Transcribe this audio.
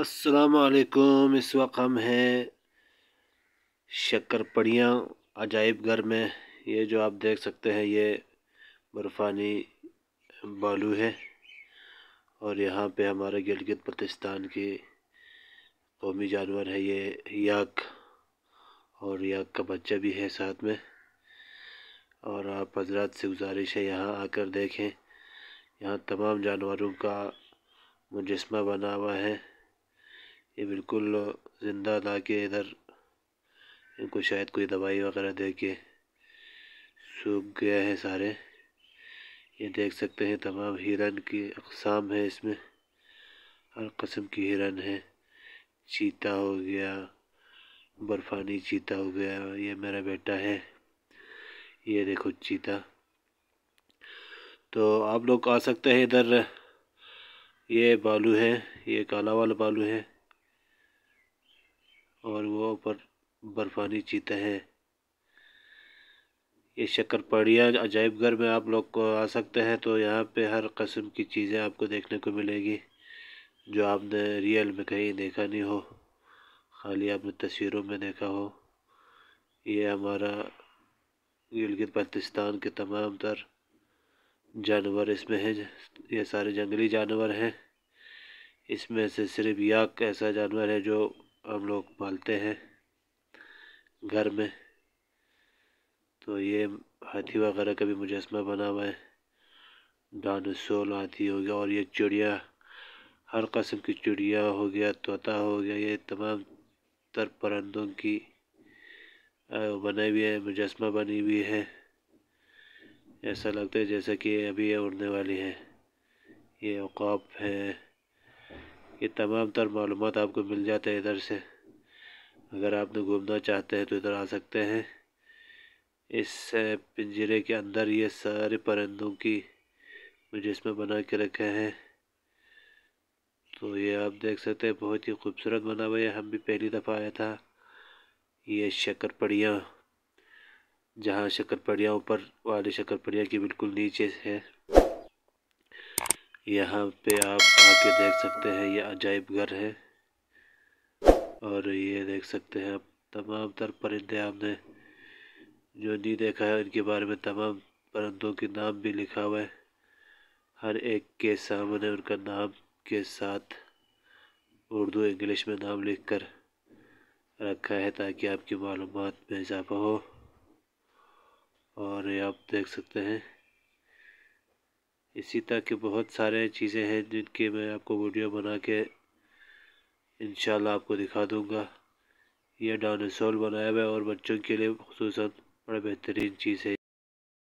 السلام علیکم۔ اس وقت ہم ہیں شکرپڑیاں عجائب گھر میں۔ یہ جو آپ دیکھ سکتے ہیں یہ برفانی بالو ہے، اور یہاں پہ ہمارے گلگت بلتستان کی قومی جانور ہے یہ یاک، اور یاک کا بچہ بھی ہے ساتھ میں۔ اور آپ حضرات سے گزارش ہے یہاں آ کر دیکھیں، یہاں تمام جانوروں کا مجسمہ بنا ہوا ہے۔ یہ بالکل زندہ لا کے ادھر ان کو شاید کوئی دوائی وغیرہ دے کے سوکھ گیا ہے سارے۔ یہ دیکھ سکتے ہیں تمام ہرن کی اقسام ہے، اس میں ہر قسم کی ہرن ہے۔ چیتا ہو گیا، برفانی چیتا ہو گیا، یہ میرا بیٹا ہے، یہ دیکھو چیتا۔ تو آپ لوگ آ سکتے ہیں ادھر۔ یہ بالو ہے، یہ کالا والا بالو ہے، اور وہ اوپر برفانی چیتا ہے۔ یہ شکرپڑیاں عجائب گھر میں آپ لوگ کو آ سکتے ہیں، تو یہاں پہ ہر قسم کی چیزیں آپ کو دیکھنے کو ملے گی جو آپ نے ریئل میں کہیں دیکھا نہیں ہو، خالی آپ نے تصویروں میں دیکھا ہو۔ یہ ہمارا گلگت بلتستان کے تمام تر جانور اس میں ہیں، یہ سارے جنگلی جانور ہیں۔ اس میں سے صرف یاک ایسا جانور ہے جو ہم لوگ پالتے ہیں گھر میں۔ تو یہ ہاتھی وغیرہ کا بھی مجسمہ بنا ہوا ہے، ڈائنوسور ہاتھی ہو گیا، اور یہ چڑیا، ہر قسم کی چڑیا ہو گیا، طوطا ہو گیا، یہ تمام تر پرندوں کی بنائی ہوئی ہے، مجسمہ بنی ہوئی ہے۔ ایسا لگتا ہے جیسا کہ ابھی یہ اڑنے والی ہے۔ یہ عقاب ہے، یہ تمام تر معلومات آپ کو مل جاتے ہیں ادھر سے۔ اگر آپ نے گھومنا چاہتے ہیں تو ادھر آ سکتے ہیں۔ اس پنجرے کے اندر یہ سارے پرندوں کی مجسمہ بنا کے رکھے ہیں۔ تو یہ آپ دیکھ سکتے ہیں بہت ہی خوبصورت بنا ہوا ہے، ہم بھی پہلی دفعہ آیا تھا۔ یہ شکرپڑیاں، جہاں شکرپڑیاں اوپر والی شکرپڑیاں کی بالکل نیچے ہے، یہاں پہ آپ آ کے دیکھ سکتے ہیں۔ یہ عجائب گھر ہے، اور یہ دیکھ سکتے ہیں آپ تمام تر پرندے آپ نے جو نہیں دیکھا ہے ان کے بارے میں تمام پرندوں کے نام بھی لکھا ہوا ہے، ہر ایک کے سامنے ان کا نام کے ساتھ اردو انگلش میں نام لکھ کر رکھا ہے تاکہ آپ کی معلومات میں اضافہ ہو۔ اور یہ آپ دیکھ سکتے ہیں اسی طرح کے بہت سارے چیزیں ہیں جن کی میں آپ کو ویڈیو بنا کے انشاءاللہ آپ کو دکھا دوں گا۔ یہ ڈائنوسور بنایا ہوا ہے، اور بچوں کے لیے خصوصاً بڑا بہترین چیز ہے۔